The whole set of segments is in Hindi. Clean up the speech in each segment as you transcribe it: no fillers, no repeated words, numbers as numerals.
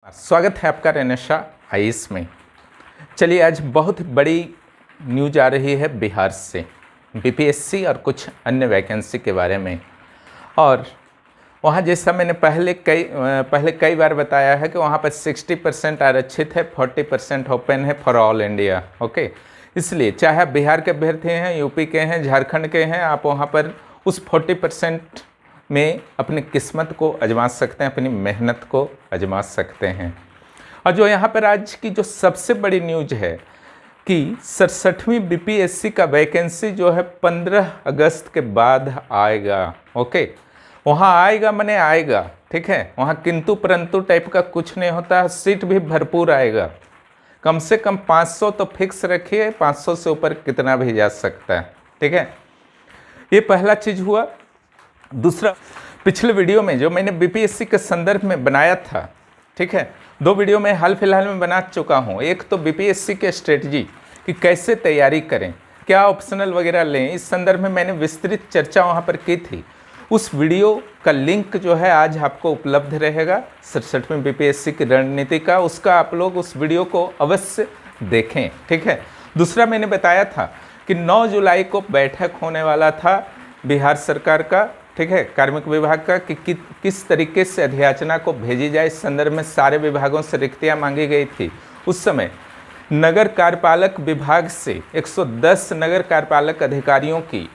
स्वागत है आपका रेनेशा आईएएस में। चलिए आज बहुत बड़ी न्यूज आ रही है बिहार से, बीपीएससी और कुछ अन्य वैकेंसी के बारे में। और वहाँ जैसा मैंने पहले कई बार बताया है कि वहाँ पर 60% आरक्षित है, 40% ओपन है फॉर ऑल इंडिया। ओके, इसलिए चाहे आप बिहार के अभ्यर्थी हैं, यूपी के हैं, झारखंड के हैं, आप वहाँ पर उस 40% में अपनी किस्मत को आजमा सकते हैं, अपनी मेहनत को आजमा सकते हैं। और जो यहाँ पर आज की जो सबसे बड़ी न्यूज है कि 67वीं बीपीएससी का वैकेंसी जो है 15 अगस्त के बाद आएगा। ओके, वहाँ आएगा माने आएगा, ठीक है। वहाँ किंतु परंतु टाइप का कुछ नहीं होता, सीट भी भरपूर आएगा। कम से कम 500 तो फिक्स रखिए, 500 से ऊपर कितना भी जा सकता है, ठीक है। ये पहला चीज़ हुआ। दूसरा, पिछले वीडियो में जो मैंने बीपीएससी के संदर्भ में बनाया था, ठीक है, 2 वीडियो में हाल फिलहाल में बना चुका हूँ। एक तो बीपीएससी के स्ट्रेटजी कि कैसे तैयारी करें, क्या ऑप्शनल वगैरह लें, इस संदर्भ में मैंने विस्तृत चर्चा वहाँ पर की थी। उस वीडियो का लिंक जो है आज आपको उपलब्ध रहेगा, 67वीं बीपीएससी की रणनीति का, उसका आप लोग उस वीडियो को अवश्य देखें, ठीक है। दूसरा, मैंने बताया था कि 9 जुलाई को बैठक होने वाला था बिहार सरकार का, ठीक है, कार्मिक विभाग का, कि किस तरीके से अधियाचना को भेजी जाए। इस संदर्भ में सारे विभागों से रिक्तियाँ मांगी गई थी। उस समय नगर कार्यपालक विभाग से 110 नगर कार्यपालक अधिकारियों की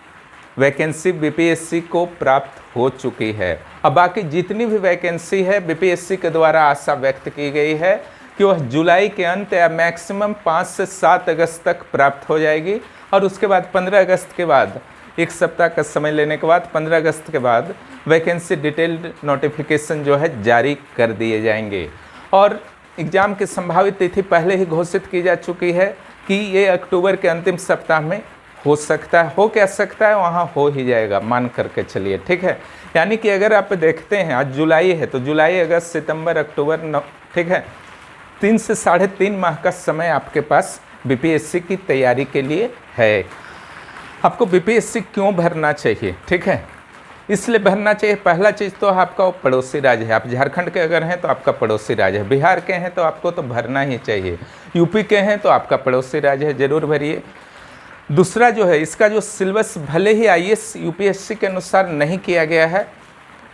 वैकेंसी बीपीएससी को प्राप्त हो चुकी है। अब बाकी जितनी भी वैकेंसी है बीपीएससी के द्वारा आशा व्यक्त की गई है कि वह जुलाई के अंत या मैक्सिमम 5 से 7 अगस्त तक प्राप्त हो जाएगी। और उसके बाद 15 अगस्त के बाद, एक सप्ताह का समय लेने के बाद 15 अगस्त के बाद वैकेंसी डिटेल्ड नोटिफिकेशन जो है जारी कर दिए जाएंगे। और एग्ज़ाम की संभावित तिथि पहले ही घोषित की जा चुकी है कि ये अक्टूबर के अंतिम सप्ताह में हो सकता है। हो क्या सकता है, वहाँ हो ही जाएगा, मान करके चलिए, ठीक है। यानी कि अगर आप देखते हैं आज जुलाई है तो जुलाई, अगस्त, सितंबर, अक्टूबर, ठीक है, 3 से 3.5 माह का समय आपके पास बीपीएससी की तैयारी के लिए है। आपको बीपीएससी क्यों भरना चाहिए, ठीक है, इसलिए भरना चाहिए। पहला चीज़ तो आपका पड़ोसी राज्य है। आप झारखंड के अगर हैं तो आपका पड़ोसी राज्य है, बिहार के हैं तो आपको तो भरना ही चाहिए, यूपी के हैं तो आपका पड़ोसी राज्य है, ज़रूर भरिए। दूसरा जो है, इसका जो सिलेबस भले ही आईएएस यूपीएससी के अनुसार नहीं किया गया है,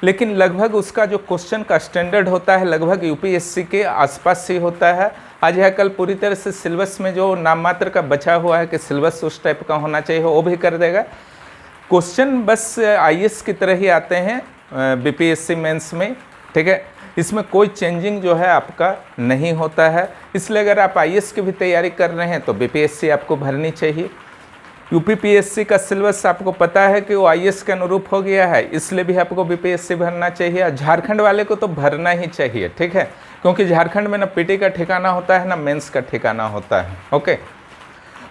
लेकिन लगभग उसका जो क्वेश्चन का स्टैंडर्ड होता है लगभग यूपीएससी के आसपास ही होता है। आज या कल पूरी तरह से सिलेबस में जो नाम मात्र का बचा हुआ है कि सिलेबस उस टाइप का होना चाहिए, वो भी कर देगा। क्वेश्चन बस आईएएस की तरह ही आते हैं बीपीएससी मेंस में, ठीक है, इसमें कोई चेंजिंग जो है आपका नहीं होता है। इसलिए अगर आप आईएएस की भी तैयारी कर रहे हैं तो बीपीएससी आपको भरनी चाहिए। यूपीपीएससी का सिलेबस आपको पता है कि वो आईएएस के अनुरूप हो गया है, इसलिए भी आपको बीपीएससी भरना चाहिए। झारखंड वाले को तो भरना ही चाहिए, ठीक है, क्योंकि झारखंड में ना पीटी का ठिकाना होता है ना मेंस का ठिकाना होता है। ओके,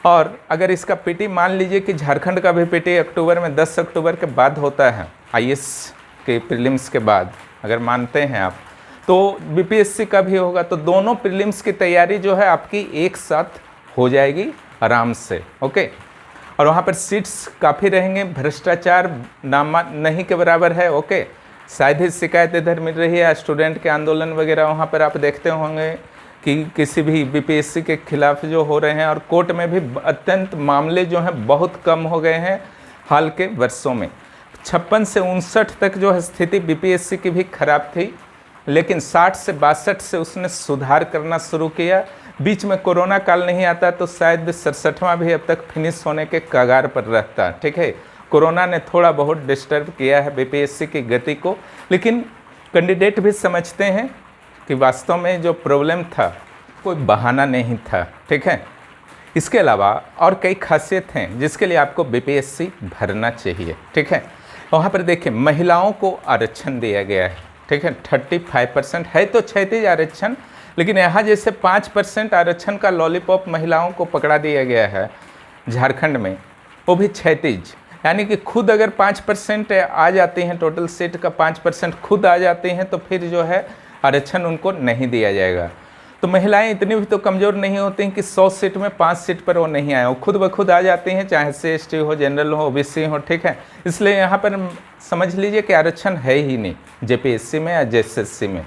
और अगर इसका पीटी मान लीजिए कि झारखंड का भी पीटी अक्टूबर में 10 अक्टूबर के बाद होता है, आईएएस के प्रीलिम्स के बाद अगर मानते हैं आप, तो बीपीएससी का भी होगा। तो दोनों प्रीलिम्स की तैयारी जो है आपकी एक साथ हो जाएगी आराम से। ओके, और वहाँ पर सीट्स काफ़ी रहेंगे, भ्रष्टाचार नामा नहीं के बराबर है। ओके, शायद ही शिकायत इधर मिल रही है, स्टूडेंट के आंदोलन वगैरह वहाँ पर आप देखते होंगे कि किसी भी बीपीएससी के खिलाफ जो हो रहे हैं, और कोर्ट में भी अत्यंत मामले जो हैं बहुत कम हो गए हैं हाल के वर्षों में। 56 से 59 तक जो है स्थिति बीपीएससी की भी खराब थी, लेकिन 60 से 62 से उसने सुधार करना शुरू किया। बीच में कोरोना काल नहीं आता तो शायद 67वां भी अब तक फिनिश होने के कगार पर रहता, ठीक है। कोरोना ने थोड़ा बहुत डिस्टर्ब किया है बीपीएससी की गति को, लेकिन कैंडिडेट भी समझते हैं कि वास्तव में जो प्रॉब्लम था कोई बहाना नहीं था, ठीक है। इसके अलावा और कई खासियत हैं जिसके लिए आपको बीपीएससी भरना चाहिए, ठीक है। वहाँ पर देखिए, महिलाओं को आरक्षण दिया गया है, ठीक है, 35% है तो क्षैतिज आरक्षण, लेकिन यहाँ जैसे 5% आरक्षण का लॉलीपॉप महिलाओं को पकड़ा दिया गया है झारखंड में, वो भी क्षैतिज, यानी कि खुद अगर 5% आ जाती हैं, टोटल सीट का 5% खुद आ जाती हैं, तो फिर जो है आरक्षण उनको नहीं दिया जाएगा। तो महिलाएं इतनी भी तो कमज़ोर नहीं होती हैं कि 100 सीट में 5 सीट पर वो नहीं आए, वो खुद ब खुद आ जाती हैं, चाहे SC ST हो, जनरल हो, OBC हो, ठीक है। इसलिए यहाँ पर समझ लीजिए कि आरक्षण है ही नहीं जेपीएससी में या JSSC में।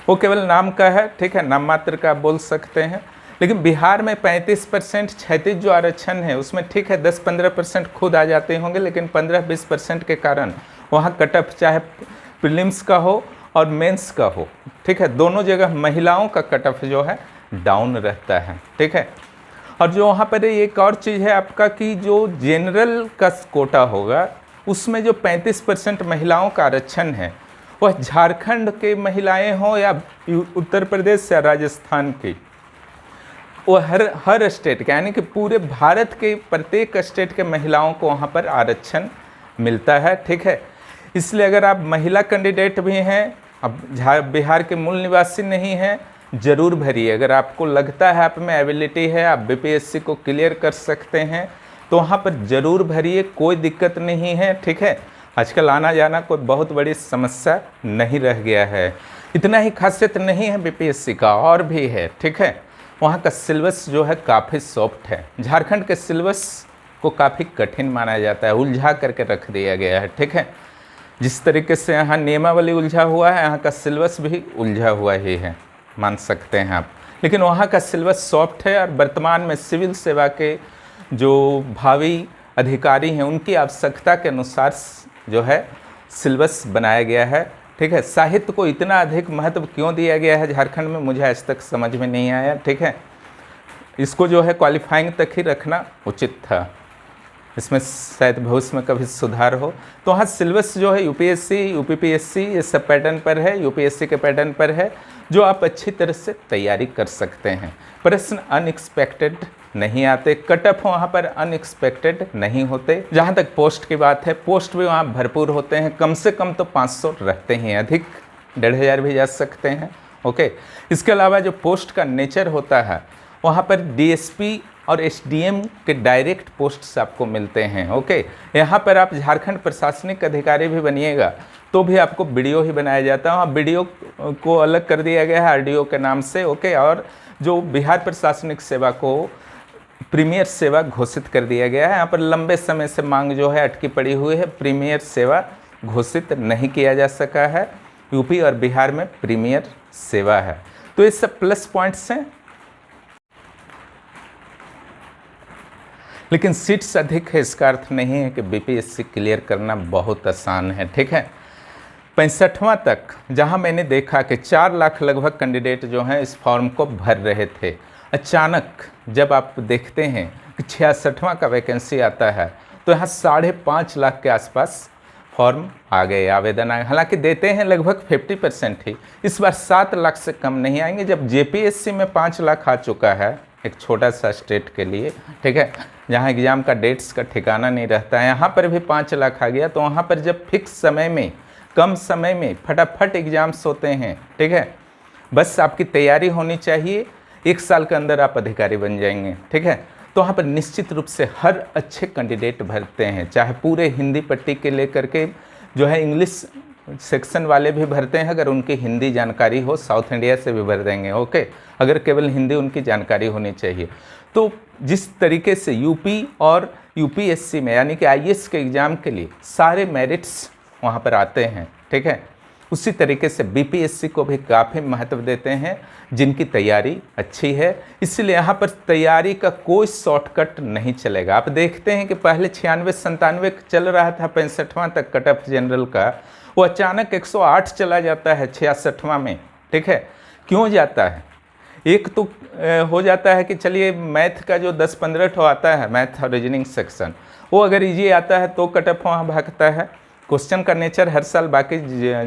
वो केवल नाम का है, ठीक है, नाम मात्र का आप बोल सकते हैं। लेकिन बिहार में 35% क्षैतिज जो आरक्षण है उसमें ठीक है 10-15% खुद आ जाते होंगे, लेकिन 15-20% के कारण वहाँ कट ऑफ चाहे प्रीलिम्स का हो और मेंस का हो, ठीक है, दोनों जगह महिलाओं का कट ऑफ जो है डाउन रहता है, ठीक है। और जो वहाँ पर एक और चीज़ है आपका कि जो जनरल का कोटा होगा उसमें जो 35% महिलाओं का आरक्षण है वह झारखंड के महिलाएं हों या उत्तर प्रदेश या राजस्थान की, वो हर स्टेट के यानी कि पूरे भारत के प्रत्येक स्टेट के महिलाओं को वहाँ पर आरक्षण मिलता है, ठीक है। इसलिए अगर आप महिला कैंडिडेट भी हैं, अब बिहार के मूल निवासी नहीं हैं, ज़रूर भरिए। अगर आपको लगता है आप में एबिलिटी है, आप बीपीएससी को क्लियर कर सकते हैं, तो वहाँ पर ज़रूर भरिए, कोई दिक्कत नहीं है, ठीक है। आजकल आना जाना कोई बहुत बड़ी समस्या नहीं रह गया है। इतना ही खासियत नहीं है बीपीएससी का, और भी है, ठीक है। वहाँ का सिलेबस जो है काफ़ी सॉफ्ट है। झारखंड के सिलेबस को काफ़ी कठिन माना जाता है, उलझा करके रख दिया गया है, ठीक है। जिस तरीके से यहाँ नियमावली उलझा हुआ है, यहाँ का सिलेबस भी उलझा हुआ ही है, मान सकते हैं आप। लेकिन वहाँ का सिलेबस सॉफ्ट है और वर्तमान में सिविल सेवा के जो भावी अधिकारी हैं उनकी आवश्यकता के अनुसार जो है सिलेबस बनाया गया है, ठीक है। साहित्य को इतना अधिक महत्व क्यों दिया गया है झारखंड में, मुझे आज तक समझ में नहीं आया, ठीक है। इसको जो है क्वालिफाइंग तक ही रखना उचित था, इसमें शायद भविष्य में कभी सुधार हो। तो वहाँ सिलेबस जो है यूपीएससी, यूपीपीएससी ये सब पैटर्न पर है, यूपीएससी के पैटर्न पर है, जो आप अच्छी तरह से तैयारी कर सकते हैं। प्रश्न अनएक्सपेक्टेड नहीं आते, कट ऑफ वहाँ पर अनएक्सपेक्टेड नहीं होते। जहाँ तक पोस्ट की बात है, पोस्ट भी वहाँ भरपूर होते हैं, कम से कम तो 500 रहते हैं, अधिक 1500 भी जा सकते हैं, ओके। इसके अलावा जो पोस्ट का नेचर होता है वहाँ पर डीएसपी और एसडीएम के डायरेक्ट पोस्ट्स आपको मिलते हैं, ओके। यहाँ पर आप झारखंड प्रशासनिक अधिकारी भी बनिएगा तो भी आपको बीडीओ ही बनाया जाता है, वहाँ बीडीओ को अलग कर दिया गया है आरडीओ के नाम से, ओके। और जो बिहार प्रशासनिक सेवा को प्रीमियर सेवा घोषित कर दिया गया है। यहाँ पर लंबे समय से मांग जो है अटकी पड़ी हुई है, प्रीमियर सेवा घोषित नहीं किया जा सका है। यूपी और बिहार में प्रीमियर सेवा है, तो ये सब प्लस पॉइंट्स हैं। लेकिन सीट्स अधिक है इसका अर्थ नहीं है कि बीपीएससी क्लियर करना बहुत आसान है, ठीक है। 65वां तक जहां मैंने देखा कि 4 लाख लगभग कैंडिडेट जो हैं इस फॉर्म को भर रहे थे, अचानक जब आप देखते हैं कि 66वां का वैकेंसी आता है तो यहाँ 5.5 लाख के आसपास फॉर्म आ गए, आवेदन आए। हालांकि देते हैं लगभग 50% ही, इस बार 7 लाख से कम नहीं आएंगे। जब जेपीएससी में 5 लाख आ चुका है एक छोटा सा स्टेट के लिए, ठीक है, जहाँ एग्ज़ाम का डेट्स का ठिकाना नहीं रहता है, यहाँ पर भी 5 लाख आ गया। तो वहाँ पर जब फिक्स समय में, कम समय में फटाफट एग्ज़ाम्स होते हैं, ठीक है, बस आपकी तैयारी होनी चाहिए, 1 साल के अंदर आप अधिकारी बन जाएंगे, ठीक है। तो वहाँ पर निश्चित रूप से हर अच्छे कैंडिडेट भरते हैं, चाहे पूरे हिंदी पट्टी के लेकर के जो है इंग्लिश सेक्शन वाले भी भरते हैं, अगर उनकी हिंदी जानकारी हो, साउथ इंडिया से भी भर देंगे, ओके, अगर केवल हिंदी उनकी जानकारी होनी चाहिए। तो जिस तरीके से यूपी और यूपीएससी में यानी कि आईएएस के एग्ज़ाम के लिए सारे मेरिट्स वहाँ पर आते हैं, ठीक है, उसी तरीके से बीपीएससी को भी काफ़ी महत्व देते हैं जिनकी तैयारी अच्छी है। इसलिए यहाँ पर तैयारी का कोई शॉर्टकट नहीं चलेगा। आप देखते हैं कि पहले 96-97 चल रहा था 65वां तक कट ऑफ जनरल का, वो अचानक 108 चला जाता है 66वां में, ठीक है। क्यों जाता है? एक तो हो जाता है कि चलिए मैथ का जो 10-15 ठो आता है, मैथ और रीजनिंग सेक्शन, वो अगर इजी आता है तो कट ऑफ वहाँ भागता है। क्वेश्चन का नेचर हर साल बाकी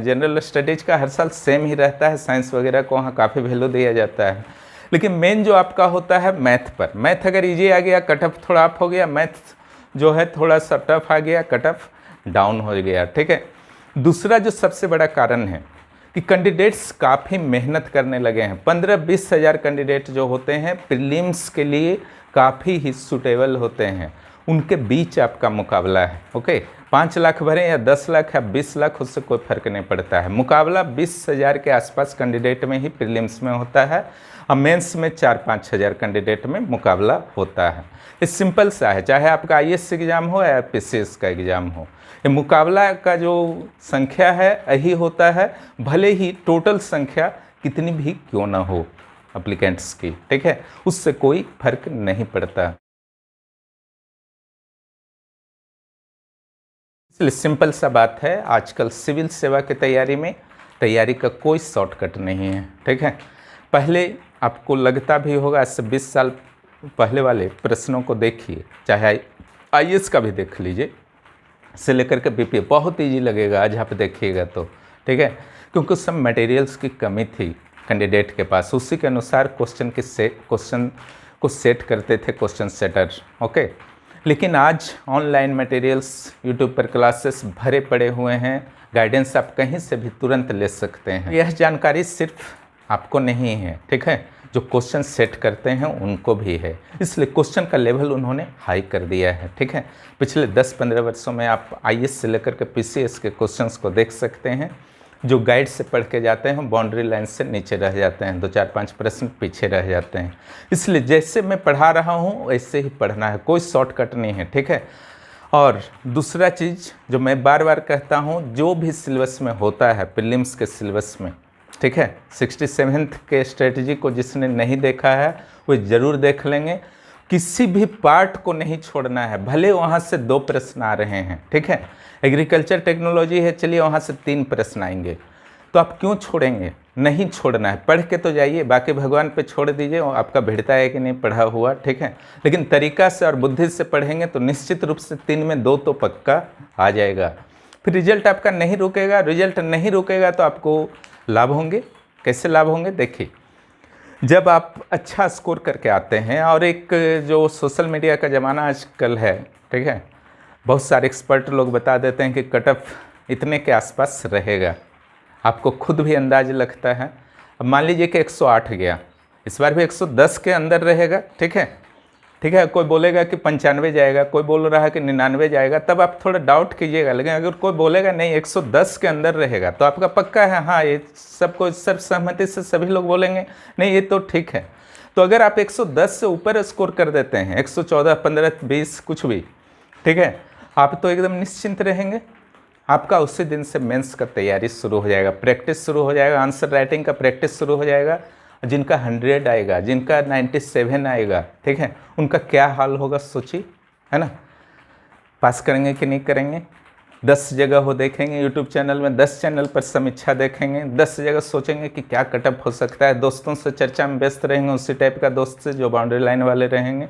जनरल स्टडीज़ का हर साल सेम ही रहता है, साइंस वगैरह को वहाँ काफ़ी वैल्यू दिया जाता है। लेकिन मेन जो आपका होता है मैथ पर, मैथ अगर इजी आ गया कट ऑफ थोड़ा अप हो गया, मैथ जो है थोड़ा सा टफ आ गया कट ऑफ डाउन हो गया, ठीक है। दूसरा जो सबसे बड़ा कारण है कि कैंडिडेट्स काफ़ी मेहनत करने लगे हैं। 15-20 हज़ार कैंडिडेट जो होते हैं प्रीलिम्स के लिए काफ़ी ही सूटेबल होते हैं, उनके बीच आपका मुकाबला है, ओके। 5 लाख भरें या 10 लाख या 20 लाख, उससे कोई फर्क नहीं पड़ता है। मुकाबला 20 हज़ार के आसपास कैंडिडेट में ही प्रीलिम्स में होता है और मेंस में 4-5 हज़ार कैंडिडेट में मुकाबला होता है। ये सिंपल सा है, चाहे आपका आईएएस एग्ज़ाम हो या पीसीएस का एग्ज़ाम हो, ये मुकाबला का जो संख्या है यही होता है, भले ही टोटल संख्या कितनी भी क्यों ना हो एप्लीकेंट्स की, ठीक है, उससे कोई फर्क नहीं पड़ता। इसलिए सिंपल सा बात है, आजकल सिविल सेवा की तैयारी का कोई शॉर्टकट नहीं है, ठीक है। पहले आपको लगता भी होगा, आज से 20 साल पहले वाले प्रश्नों को देखिए, चाहे आईएएस का भी देख लीजिए से लेकर के बीपीए, बहुत ईजी लगेगा आज आप देखिएगा तो, ठीक है, क्योंकि उस सब मटेरियल्स की कमी थी कैंडिडेट के पास, उसी के अनुसार क्वेश्चन को सेट करते थे क्वेश्चन सेटर, ओके। लेकिन आज ऑनलाइन मटेरियल्स, यूट्यूब पर क्लासेस भरे पड़े हुए हैं, गाइडेंस आप कहीं से भी तुरंत ले सकते हैं। यह जानकारी सिर्फ आपको नहीं है, ठीक है, जो क्वेश्चन सेट करते हैं उनको भी है, इसलिए क्वेश्चन का लेवल उन्होंने हाई कर दिया है, ठीक है। पिछले 10-15 वर्षों में आप आईएएस से लेकर के पीसीएस के क्वेश्चंस को देख सकते हैं, जो गाइड से पढ़ के जाते हैं बाउंड्री लाइन से नीचे रह जाते हैं, 2-4-5 प्रश्न पीछे रह जाते हैं। इसलिए जैसे मैं पढ़ा रहा हूँ वैसे ही पढ़ना है, कोई शॉर्टकट नहीं है, ठीक है। और दूसरा चीज़ जो मैं बार बार कहता हूँ, जो भी सिलेबस में होता है प्रीलिम्स के सिलेबस में, ठीक है, 67th के स्ट्रेटजी को जिसने नहीं देखा है वो ज़रूर देख लेंगे। किसी भी पार्ट को नहीं छोड़ना है, भले वहाँ से 2 प्रश्न आ रहे हैं, ठीक है। एग्रीकल्चर टेक्नोलॉजी है, चलिए वहाँ से 3 प्रश्न आएंगे, तो आप क्यों छोड़ेंगे? नहीं छोड़ना है, पढ़ के तो जाइए, बाकी भगवान पे छोड़ दीजिए, आपका भिड़ता है कि नहीं पढ़ा हुआ, ठीक है। लेकिन तरीका से और बुद्धि से पढ़ेंगे तो निश्चित रूप से 3 में 2 तो पक्का आ जाएगा। फिर रिजल्ट आपका नहीं रुकेगा तो आपको लाभ होंगे। कैसे लाभ होंगे? देखिए, जब आप अच्छा स्कोर करके आते हैं, और एक जो सोशल मीडिया का ज़माना आजकल है, ठीक है, बहुत सारे एक्सपर्ट लोग बता देते हैं कि कट ऑफ इतने के आसपास रहेगा, आपको खुद भी अंदाज लगता है। अब मान लीजिए कि 108 गया, इस बार भी 110 के अंदर रहेगा, ठीक है, ठीक है। कोई बोलेगा कि 95 जाएगा, कोई बोल रहा है कि 99 जाएगा, तब आप थोड़ा डाउट कीजिएगा। लेकिन अगर कोई बोलेगा नहीं 110 के अंदर रहेगा, तो आपका पक्का है, हाँ, ये सबको सर्वसहमति से सभी लोग बोलेंगे नहीं ये तो ठीक है। तो अगर आप 110 से ऊपर स्कोर कर देते हैं, 114, 15, 20 कुछ भी, ठीक है, आप तो एकदम निश्चिंत रहेंगे। आपका उसी दिन से मेंस का तैयारी शुरू हो जाएगा, प्रैक्टिस शुरू हो जाएगा, आंसर राइटिंग का प्रैक्टिस शुरू हो जाएगा। जिनका 100 आएगा, जिनका 97 आएगा, ठीक है, उनका क्या हाल होगा सोचिए, है ना। पास करेंगे कि नहीं करेंगे? 10 जगह हो देखेंगे यूट्यूब चैनल में, 10 चैनल पर समीक्षा देखेंगे, 10 जगह सोचेंगे कि क्या कटअप हो सकता है। दोस्तों से चर्चा में व्यस्त रहेंगे, उसी टाइप का दोस्त से जो बाउंड्री लाइन वाले रहेंगे,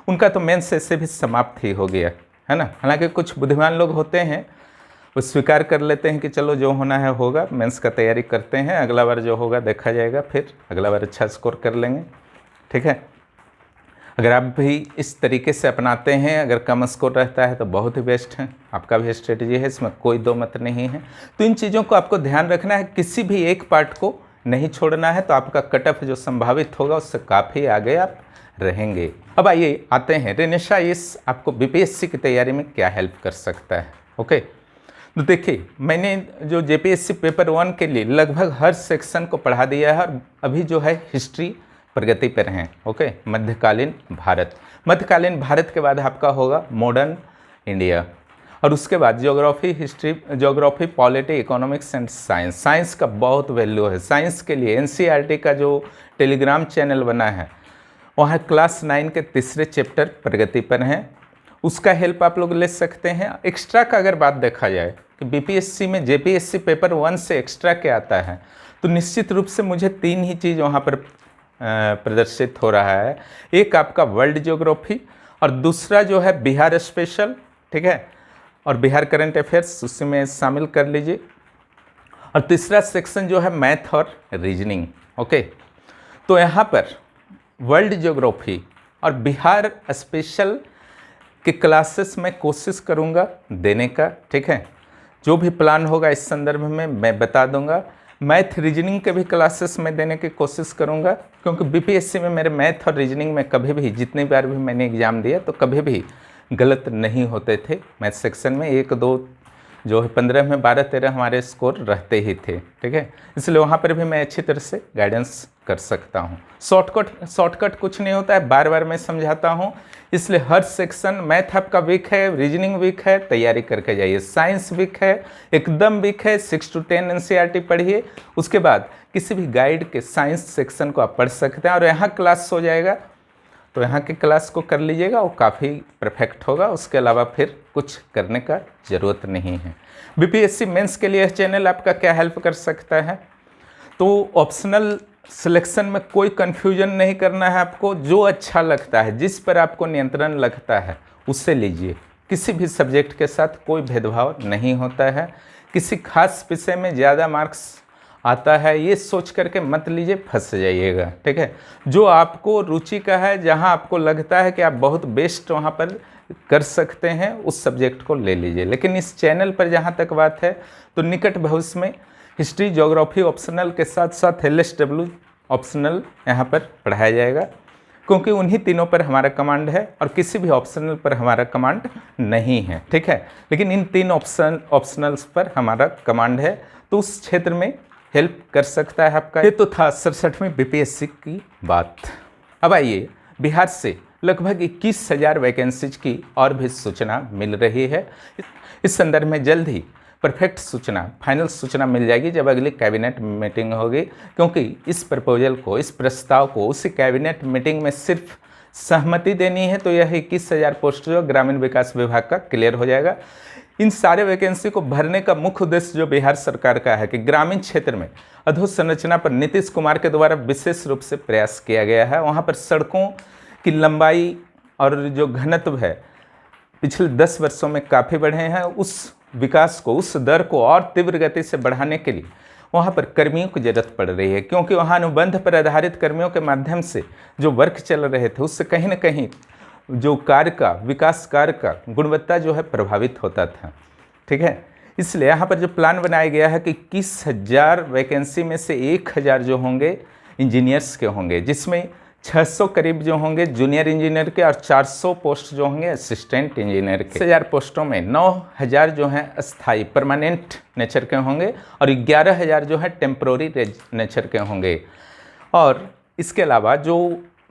उनका तो मेंस से भी समाप्त ही हो गया, है ना। हालांकि कुछ बुद्धिमान लोग होते हैं, वो स्वीकार कर लेते हैं कि चलो जो होना है होगा, मेंस का तैयारी करते हैं, अगला बार जो होगा देखा जाएगा, फिर अगला बार अच्छा स्कोर कर लेंगे, ठीक है। अगर आप भी इस तरीके से अपनाते हैं, अगर कम स्कोर रहता है तो बहुत ही बेस्ट है, आपका भी स्ट्रेटजी है, इसमें कोई दो मत नहीं है। तो इन चीज़ों को आपको ध्यान रखना है, किसी भी एक पार्ट को नहीं छोड़ना है, तो आपका कट ऑफ जो संभावित होगा उससे काफ़ी आगे आप रहेंगे। अब आइए आते हैं रेनेशा इस आपको बीपीएससी की तैयारी में क्या हेल्प कर सकता है, ओके। तो देखिए, मैंने जो जेपीएससी पेपर 1 के लिए लगभग हर सेक्शन को पढ़ा दिया है, और अभी जो है हिस्ट्री प्रगति पर हैं, ओके। मध्यकालीन भारत के बाद आपका होगा मॉडर्न इंडिया, और उसके बाद geography, polity, economics and science का बहुत वैल्यू है। साइंस के लिए एनसीईआरटी का जो टेलीग्राम चैनल बना है, वहाँ क्लास 9 के 3रे चैप्टर प्रगति पर हैं, उसका हेल्प आप लोग ले सकते हैं। एक्स्ट्रा का अगर बात देखा जाए कि बीपीएससी में जेपीएससी पेपर 1 से एक्स्ट्रा क्या आता है, तो निश्चित रूप से मुझे 3 ही चीज़ वहाँ पर प्रदर्शित हो रहा है। एक आपका वर्ल्ड ज्योग्राफी, और दूसरा जो है बिहार स्पेशल, ठीक है, और बिहार करंट अफेयर्स उसी में शामिल कर लीजिए, और तीसरा सेक्शन जो है मैथ और रीजनिंग, ओके। तो यहाँ पर वर्ल्ड ज्योग्राफी और बिहार स्पेशल के क्लासेस में कोशिश करूँगा देने का, ठीक है। जो भी प्लान होगा इस संदर्भ में मैं बता दूंगा। मैथ रीजनिंग के भी क्लासेस में देने की कोशिश करूंगा, क्योंकि बीपीएससी में मेरे मैथ और रीजनिंग में कभी भी, जितनी बार भी मैंने एग्ज़ाम दिया तो कभी भी गलत नहीं होते थे। मैथ सेक्शन में 1-2 जो है 15 में 12-13 हमारे स्कोर रहते ही थे, ठीक है। इसलिए वहाँ पर भी मैं अच्छी तरह से गाइडेंस कर सकता हूँ। शॉर्टकट कुछ नहीं होता है, बार बार मैं समझाता हूँ, इसलिए हर सेक्शन मैथ आपका वीक है, रीजनिंग वीक है, तैयारी करके जाइए। साइंस वीक है, एकदम वीक है, 6 to 10 NCERT पढ़िए, उसके बाद किसी भी गाइड के साइंस सेक्शन को आप पढ़ सकते हैं और यहाँ क्लास हो जाएगा तो यहाँ की क्लास को कर लीजिएगा, वो काफ़ी परफेक्ट होगा। उसके अलावा फिर कुछ करने का ज़रूरत नहीं है। BPSC मेंस के लिए यह चैनल आपका क्या हेल्प कर सकता है, तो ऑप्शनल सिलेक्शन में कोई कन्फ्यूजन नहीं करना है आपको। जो अच्छा लगता है, जिस पर आपको नियंत्रण लगता है उससे लीजिए। किसी भी सब्जेक्ट के साथ कोई भेदभाव नहीं होता है। किसी खास विषय में ज़्यादा मार्क्स आता है ये सोच करके मत लीजिए, फंस जाइएगा, ठीक है। जो आपको रुचि का है, जहां आपको लगता है कि आप बहुत बेस्ट वहां पर कर सकते हैं, उस सब्जेक्ट को ले लीजिए। लेकिन इस चैनल पर जहां तक बात है तो निकट भविष्य में हिस्ट्री ज्योग्राफी ऑप्शनल के साथ साथ LSW ऑप्शनल यहाँ पर पढ़ाया जाएगा, क्योंकि उन्हीं तीनों पर हमारा कमांड है और किसी भी ऑप्शनल पर हमारा कमांड नहीं है, ठीक है। लेकिन इन 3 ऑप्शनल्स पर हमारा कमांड है, तो उस क्षेत्र में हेल्प कर सकता है आपका। ये तो था 67वीं BPSC की बात। अब आइए, बिहार से लगभग 21,000 वैकेंसीज की और भी सूचना मिल रही है। इस संदर्भ में जल्द ही परफेक्ट सूचना, फाइनल सूचना मिल जाएगी जब अगली कैबिनेट मीटिंग होगी, क्योंकि इस प्रपोजल को, इस प्रस्ताव को उसी कैबिनेट मीटिंग में सिर्फ सहमति देनी है, तो यह 21,000 पोस्ट जो ग्रामीण विकास विभाग का क्लियर हो जाएगा। इन सारे वैकेंसी को भरने का मुख्य उद्देश्य जो बिहार सरकार का है कि ग्रामीण क्षेत्र में अधोसंरचना पर नीतीश कुमार के द्वारा विशेष रूप से प्रयास किया गया है। वहाँ पर सड़कों की लंबाई और जो घनत्व है पिछले 10 वर्षों में काफ़ी बढ़े हैं। उस विकास को, उस दर को और तीव्र गति से बढ़ाने के लिए वहाँ पर कर्मियों की जरूरत पड़ रही है, क्योंकि वहाँ अनुबंध पर आधारित कर्मियों के माध्यम से जो वर्क चल रहे थे उससे कहीं ना कहीं जो कार्य का, विकास कार्य का गुणवत्ता जो है प्रभावित होता था, ठीक है। इसलिए यहाँ पर जो प्लान बनाया गया है कि 21,000 वैकेंसी में से 1,000 जो होंगे इंजीनियर्स के होंगे, जिसमें 600 करीब जो होंगे जूनियर इंजीनियर के और 400 पोस्ट जो होंगे असिस्टेंट इंजीनियर के। 1000 पोस्टों में 9,000 जो हैं अस्थाई परमानेंट नेचर के होंगे और 11,000 जो है टेम्प्रोरी नेचर के होंगे। और इसके अलावा जो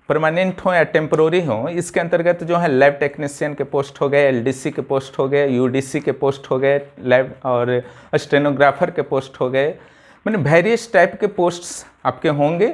परमानेंट हो या टेम्प्रोरी हो, इसके अंतर्गत जो है लैब टेक्नीशियन के पोस्ट हो गए, LDC के पोस्ट हो गए, UDC के पोस्ट हो गए, लैब और स्टेनोग्राफर के पोस्ट हो गए, मैंने वेरियस टाइप के पोस्ट्स आपके होंगे।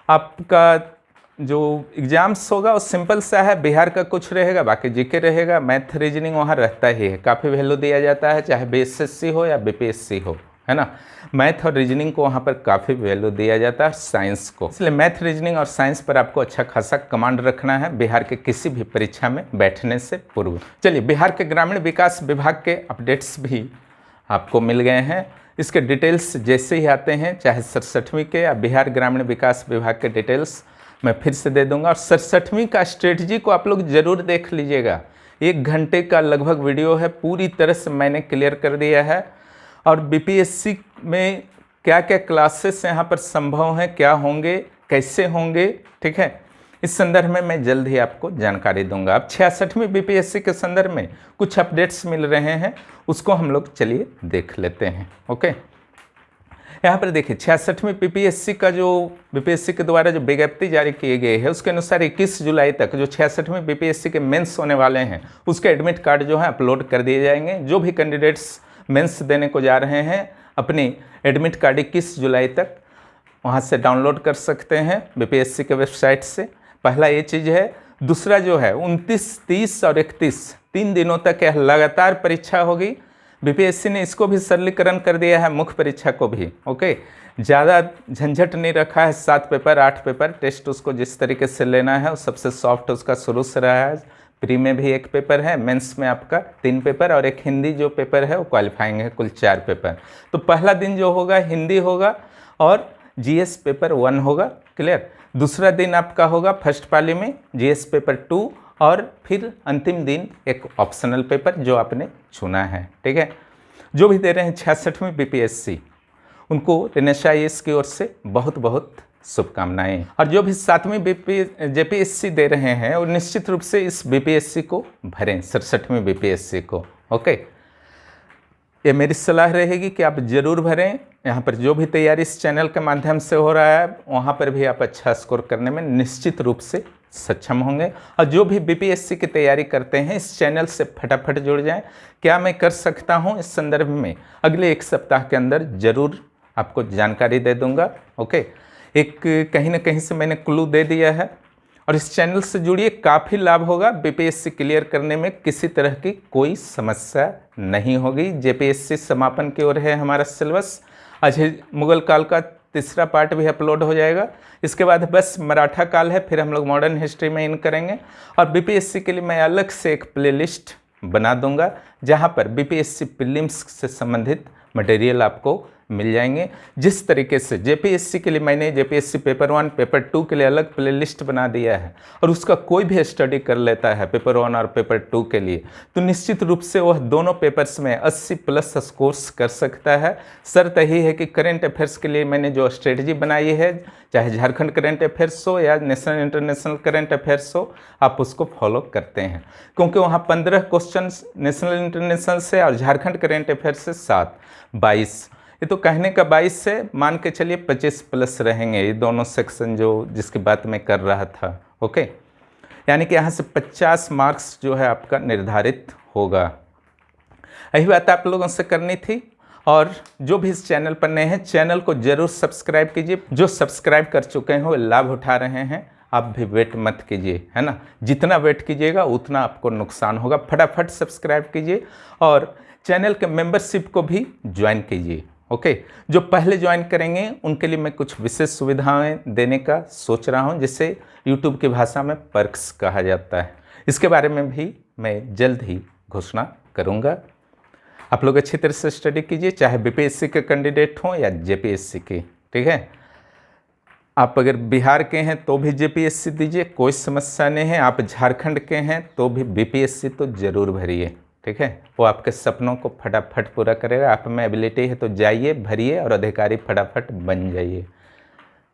आपका जो एग्ज़ाम्स होगा वो सिंपल सा है, बिहार का कुछ रहेगा, बाकी GK रहेगा, मैथ रीजनिंग वहाँ रहता ही है, काफ़ी वैल्यू दिया जाता है, चाहे BSSC हो या BPSC हो, है ना। मैथ और रीजनिंग को वहाँ पर काफ़ी वैल्यू दिया जाता है, साइंस को। इसलिए मैथ रीजनिंग और साइंस पर आपको अच्छा खासा कमांड रखना है बिहार के किसी भी परीक्षा में बैठने से पूर्व। चलिए, बिहार के ग्रामीण विकास विभाग के अपडेट्स भी आपको मिल गए हैं। इसके डिटेल्स जैसे ही आते हैं, चाहे 67वीं के या बिहार ग्रामीण विकास विभाग के डिटेल्स मैं फिर से दे दूंगा। और 67वीं का स्ट्रेटजी को आप लोग ज़रूर देख लीजिएगा। 1 घंटे का लगभग वीडियो है, पूरी तरह से मैंने क्लियर कर दिया है। और BPSC में क्या क्या क्लासेस यहाँ पर संभव हैं, क्या होंगे, कैसे होंगे, ठीक है, इस संदर्भ में मैं जल्द ही आपको जानकारी दूंगा। अब 66वीं BPSC के संदर्भ में कुछ अपडेट्स मिल रहे हैं, उसको हम लोग चलिए देख लेते हैं। ओके, यहाँ पर देखिए 66वीं BPSC का जो BPSC के द्वारा जो विज्ञप्ति जारी किए गए है उसके अनुसार 21 जुलाई तक जो 66वीं BPSC के मेंस होने वाले हैं उसके एडमिट कार्ड जो है अपलोड कर दिए जाएंगे। जो भी कैंडिडेट्स मेंस देने को जा रहे हैं अपनी एडमिट कार्ड 21 जुलाई तक वहाँ से डाउनलोड कर सकते हैं BPSC के वेबसाइट से। पहला ये चीज़ है। दूसरा जो है 29, 30 और 31 3 दिनों तक यह लगातार परीक्षा होगी। BPSC ने इसको भी सरलीकरण कर दिया है, मुख्य परीक्षा को भी। ओके, ज़्यादा झंझट नहीं रखा है। 7 पेपर 8 पेपर टेस्ट उसको जिस तरीके से लेना है वो सबसे सॉफ्ट उसका शुरू से रहा है। प्री में भी 1 पेपर है, मेंस में आपका 3 पेपर और एक हिंदी जो पेपर है वो क्वालिफाइंग है, कुल 4 पेपर। तो पहला दिन जो होगा हिंदी होगा और GS पेपर 1 होगा, क्लियर। दूसरा दिन आपका होगा फर्स्ट पाली में GS पेपर 2 और फिर अंतिम दिन एक ऑप्शनल पेपर जो आपने चुना है, ठीक है। जो भी दे रहे हैं 66वीं BPSC उनको रेनेशा IAS की ओर से बहुत बहुत शुभकामनाएं। और जो भी 7वीं JPSC दे रहे हैं वो निश्चित रूप से इस BPSC को भरें, 67वीं BPSC को। ओके, ये मेरी सलाह रहेगी कि आप ज़रूर भरें। यहाँ पर जो भी तैयारी इस चैनल के माध्यम से हो रहा है वहाँ पर भी आप अच्छा स्कोर करने में निश्चित रूप से सक्षम होंगे। और जो भी बीपीएससी की तैयारी करते हैं इस चैनल से फटाफट जुड़ जाएं। क्या मैं कर सकता हूँ इस संदर्भ में अगले 1 सप्ताह के अंदर ज़रूर आपको जानकारी दे दूँगा। ओके, एक कहीं ना कहीं से मैंने क्लू दे दिया है। और इस चैनल से जुड़िए, काफ़ी लाभ होगा। बीपीएससी क्लियर करने में किसी तरह की कोई समस्या नहीं होगी। जेपीएससी समापन की ओर है हमारा सिलेबस। आज मुगल काल का 3रा पार्ट भी अपलोड हो जाएगा। इसके बाद बस मराठा काल है, फिर हम लोग मॉडर्न हिस्ट्री में इन करेंगे। और बीपीएससी के लिए मैं अलग से एक प्लेलिस्ट बना दूंगा जहां पर बीपीएससी प्रीलिम्स से संबंधित मटेरियल आपको मिल जाएंगे। जिस तरीके से जेपीएससी के लिए मैंने जेपीएससी पेपर 1 पेपर 2 के लिए अलग प्लेलिस्ट बना दिया है और उसका कोई भी स्टडी कर लेता है पेपर 1 और पेपर 2 के लिए, तो निश्चित रूप से वह दोनों पेपर्स में 80+ स्कोर्स कर सकता है। शर्त यही है कि करंट अफेयर्स के लिए मैंने जो स्ट्रेटजी बनाई है, चाहे झारखंड करंट अफेयर्स हो या नेशनल इंटरनेशनल करंट अफेयर्स हो, आप उसको फॉलो करते हैं। क्योंकि वहाँ 15 क्वेश्चन नेशनल इंटरनेशनल से और झारखंड करंट अफेयर्स से 7, 22, ये तो कहने का 22 से मान के चलिए 25+ रहेंगे ये दोनों सेक्शन जो जिसकी बात मैं कर रहा था। ओके, यानी कि यहाँ से 50 मार्क्स जो है आपका निर्धारित होगा। यही बात आप लोगों से करनी थी। और जो भी इस चैनल पर नए हैं चैनल को जरूर सब्सक्राइब कीजिए। जो सब्सक्राइब कर चुके हैं वो लाभ उठा रहे हैं, आप भी वेट मत कीजिए, है ना। जितना वेट कीजिएगा उतना आपको नुकसान होगा। फटाफट सब्सक्राइब कीजिए और चैनल के मेंबरशिप को भी ज्वाइन कीजिए। ओके, जो पहले ज्वाइन करेंगे उनके लिए मैं कुछ विशेष सुविधाएं देने का सोच रहा हूं, जिसे यूट्यूब की भाषा में पर्क्स कहा जाता है। इसके बारे में भी मैं जल्द ही घोषणा करूंगा। आप लोग अच्छी तरह से स्टडी कीजिए, चाहे बीपीएससी के कैंडिडेट हों या जेपीएससी के। ठीक है, आप अगर बिहार के हैं तो भी जेपीएससी दीजिए, कोई समस्या नहीं है। आप झारखंड के हैं तो भी बीपीएससी तो ज़रूर भरिए। ठीक है, वो आपके सपनों को फटाफट पूरा करेगा। आप में एबिलिटी है तो जाइए, भरिए और अधिकारी फटाफट बन जाइए।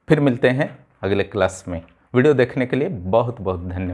फिर मिलते हैं अगले क्लास में। वीडियो देखने के लिए बहुत बहुत धन्यवाद।